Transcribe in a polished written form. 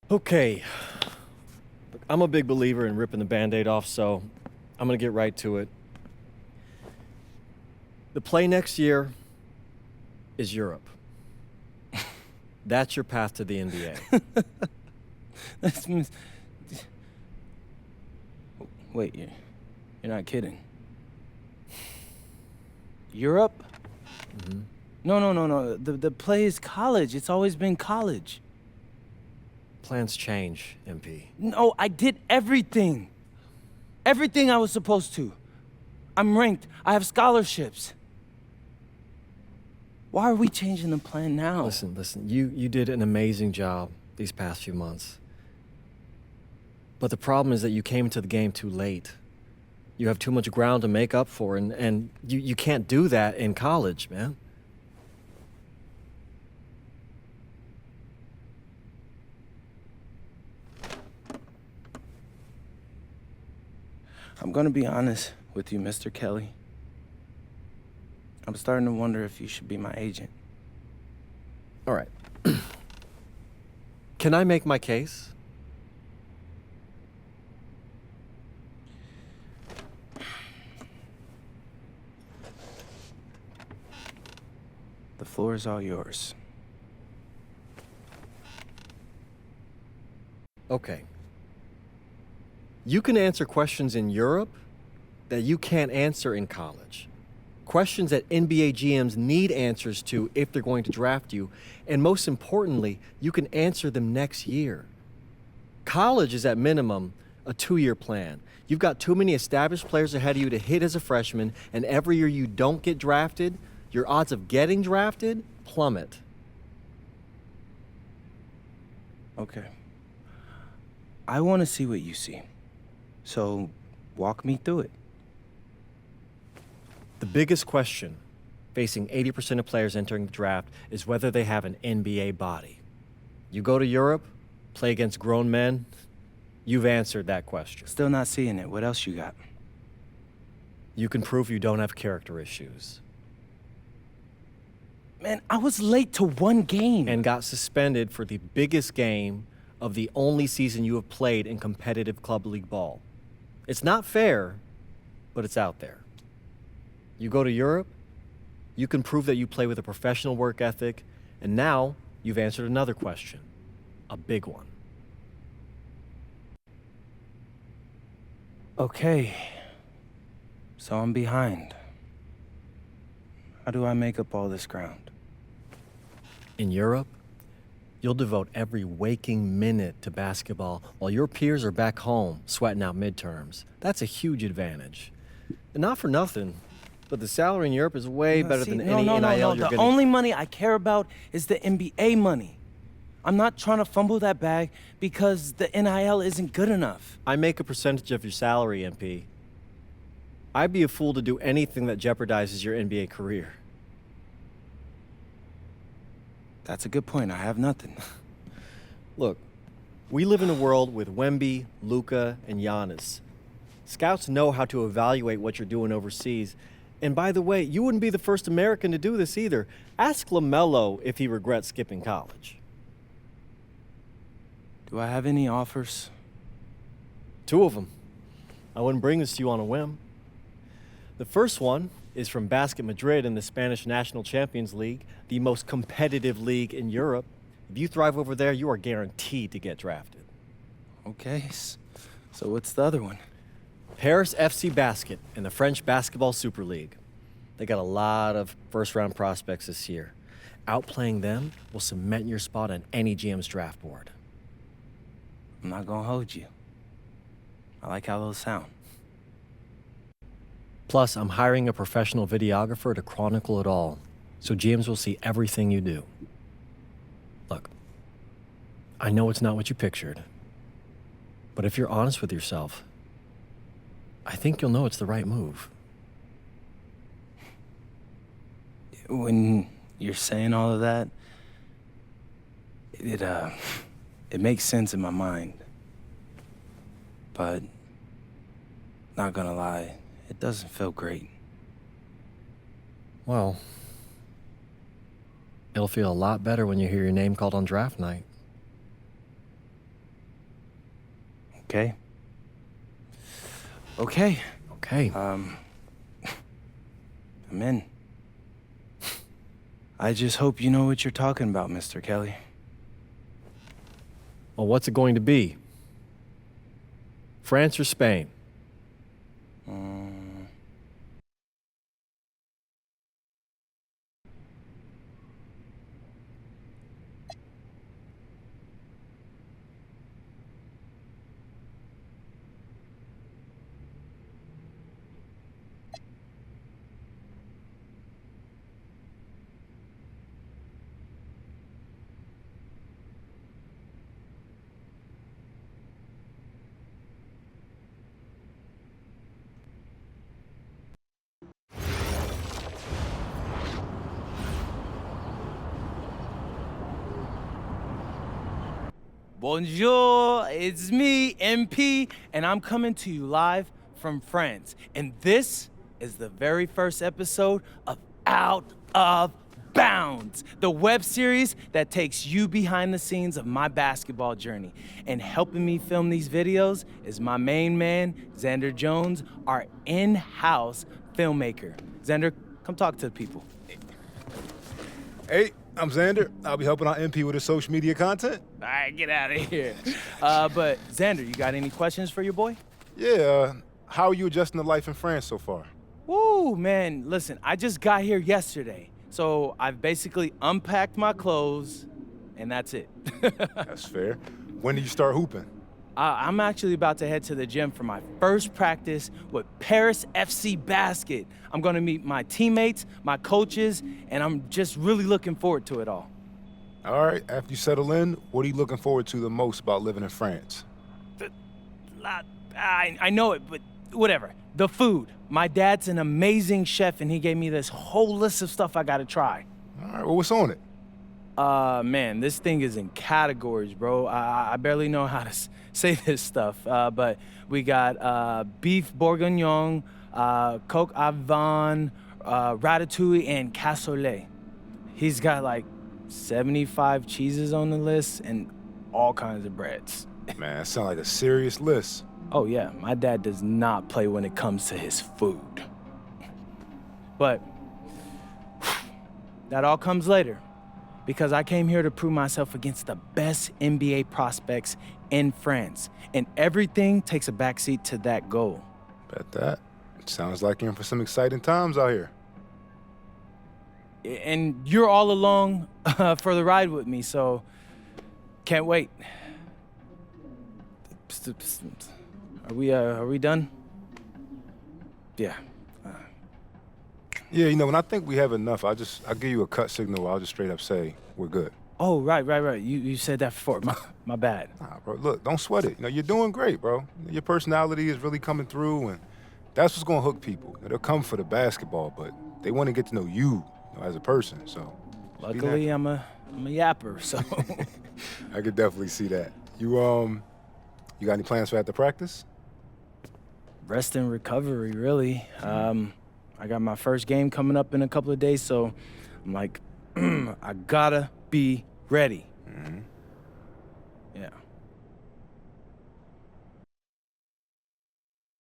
Okay. Look, I'm a big believer in ripping the Band-Aid off, so I'm gonna get right to it. The play next year is Europe. That's your path to the NBA. That's, wait, you're not kidding. Europe? Mm-hmm. No. The play is college. It's always been college. Plans change, MP. No, I did everything. Everything I was supposed to. I'm ranked. I have scholarships. Why are we changing the plan now? Listen, you did an amazing job these past few months. But the problem is that you came into the game too late. You have too much ground to make up for, and you can't do that in college, man. I'm gonna be honest with you, Mr. Kelly. I'm starting to wonder if you should be my agent. All right. Can I make my case? The floor is all yours. Okay. You can answer questions in Europe that you can't answer in college. Questions that NBA GMs need answers to if they're going to draft you. And most importantly, you can answer them next year. College is at minimum a 2-year plan. You've got too many established players ahead of you to hit as a freshman, and every year you don't get drafted, your odds of getting drafted plummet. Okay. I want to see what you see. So, walk me through it. The biggest question facing 80% of players entering the draft is whether they have an NBA body. You go to Europe, play against grown men, you've answered that question. Still not seeing it. What else you got? You can prove you don't have character issues. Man, I was late to one game. And got suspended for the biggest game of the only season you have played in competitive club league ball. It's not fair, but it's out there. You go to Europe, you can prove that you play with a professional work ethic, and now you've answered another question, a big one. Okay. So I'm behind. How do I make up all this ground? In Europe, you'll devote every waking minute to basketball while your peers are back home sweating out midterms. That's a huge advantage. And not for nothing, but the salary in Europe is way better than any NIL you're The getting. only money I care about is the NBA money. I'm not trying to fumble that bag because the NIL isn't good enough. I make a percentage of your salary, MP. I'd be a fool to do anything that jeopardizes your NBA career. That's a good point. I have nothing. Look, we live in a world with Wemby, Luka, and Giannis. Scouts know how to evaluate what you're doing overseas. And by the way, you wouldn't be the first American to do this either. Ask LaMelo if he regrets skipping college. Do I have any offers? 2 of them. I wouldn't bring this to you on a whim. The first one is from Basket Madrid in the Spanish National Champions League, the most competitive league in Europe. If you thrive over there, you are guaranteed to get drafted. Okay, so what's the other one? Paris FC Basket in the French Basketball Super League. They got a lot of first-round prospects this year. Outplaying them will cement your spot on any GM's draft board. I'm not gonna hold you. I like how those sound. Plus, I'm hiring a professional videographer to chronicle it all, so GMs will see everything you do. Look, I know it's not what you pictured, but if you're honest with yourself, I think you'll know it's the right move. When you're saying all of that, it makes sense in my mind. But, not gonna lie, it doesn't feel great. Well, it'll feel a lot better when you hear your name called on draft night. Okay. Okay. Okay. I'm in. I just hope you know what you're talking about, Mr. Kelly. Well, what's it going to be? France or Spain? Bonjour, it's me, MP, and I'm coming to you live from France. And this is the very first episode of Out of Bounds, the web series that takes you behind the scenes of my basketball journey. And helping me film these videos is my main man, Xander Jones, our in-house filmmaker. Xander, come talk to the people. Hey, I'm Xander. I'll be helping out MP with his social media content. All right, get out of here. But Xander, you got any questions for your boy? Yeah, how are you adjusting to life in France so far? Woo, man, listen, I just got here yesterday. So I've basically unpacked my clothes, and that's it. That's fair. When did you start hooping? I'm actually about to head to the gym for my first practice with Paris FC Basket. I'm gonna meet my teammates, my coaches, and I'm just really looking forward to it all. All right, after you settle in, what are you looking forward to the most about living in France? I know it, but whatever. The food. My dad's an amazing chef, and he gave me this whole list of stuff I gotta try. All right, well, what's on it? Man, this thing is in categories, bro. I barely know how to say this stuff, but we got beef bourguignon, coq au vin, ratatouille, and cassoulet. He's got like 75 cheeses on the list and all kinds of breads. Man, that sounds like a serious list. Oh yeah, my dad does not play when it comes to his food. But that all comes later, because I came here to prove myself against the best NBA prospects in France, and everything takes a backseat to that goal. Bet that. Sounds like you're in for some exciting times out here. And you're all along for the ride with me, so can't wait. Are we done? Yeah. Yeah, you know, when I think we have enough, I'll give you a cut signal. I'll just straight up say we're good. Oh, right. You said that before. My bad. Nah, bro, look, don't sweat it. You know, you're doing great, bro. Your personality is really coming through, and that's what's gonna hook people. You know, they'll come for the basketball, but they want to get to know you, as a person. So, Luckily, I'm a yapper, so. I could definitely see that. You got any plans for after practice? Rest and recovery, really. I got my first game coming up in a couple of days, so I'm like, I gotta be ready. Mm-hmm. Yeah.